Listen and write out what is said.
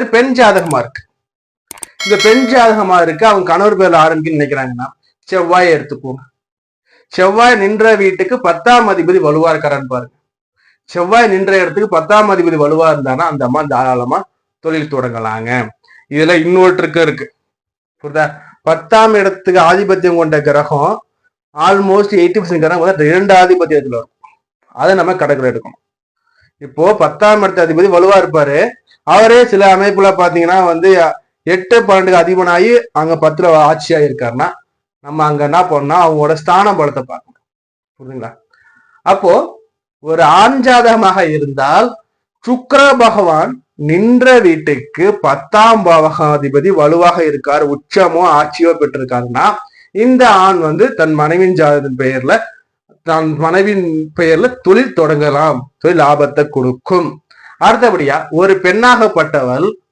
பெண் ஜாதகமா இருக்கு. இந்த பெண் ஜாதகமா இருக்கு, அவங்க கணவர் பேர்ல ஆரம்பிக்குன்னு நினைக்கிறாங்கன்னா செவ்வாயை எடுத்துப்போம். செவ்வாய் நின்ற வீட்டுக்கு 10ஆம் அதிபதி வலுவா இருக்காரான்னு பாருங்க. செவ்வாய் நின்ற இடத்துக்கு 10ஆம் அதிபதி வலுவா இருந்தானா அந்த அம்மா தாராளமா தொழில் தொடங்கலாங்க. இதுல இன்னொருத்தருக்கு இருக்கு, புரியுதா? 10ஆம் இடத்துக்கு ஆதிபத்தியம் கொண்ட கிரகம் ஆல்மோஸ்ட் 80% கிரகம் 2 ஆதிபத்தியத்துல வரும். அதை நம்ம கணக்குல எடுக்கணும். இப்போ 10ஆம் இடத்து அதிபதி வலுவா இருப்பாரு, அவரே சில அமைப்புல பாத்தீங்கன்னா 8, 12 அதிபனாகி அங்க 10ல ஆட்சியா இருக்காருன்னா நம்ம அங்க என்ன பண்ணோம்னா அவங்களோட ஸ்தான பலத்தை பார்க்கணும், புரியுதுங்களா? அப்போ ஒரு ஆண் ஜாதகமாக இருந்தால் சுக்கிர பகவான் நின்ற வீட்டுக்கு 10ஆம் பாவகாதிபதி வலுவாக இருக்காரு, உச்சமோ ஆட்சியோ பெற்றிருக்காருன்னா இந்த ஆண் தன் மனைவின் ஜாதகத்தின் பெயர்ல தன் மனைவின் பெயர்ல தொழில் தொடங்கலாம், தொழில் லாபத்தை கொடுக்கும். அடுத்தபடியா ஒரு பெண்ணாகப்பட்டவள்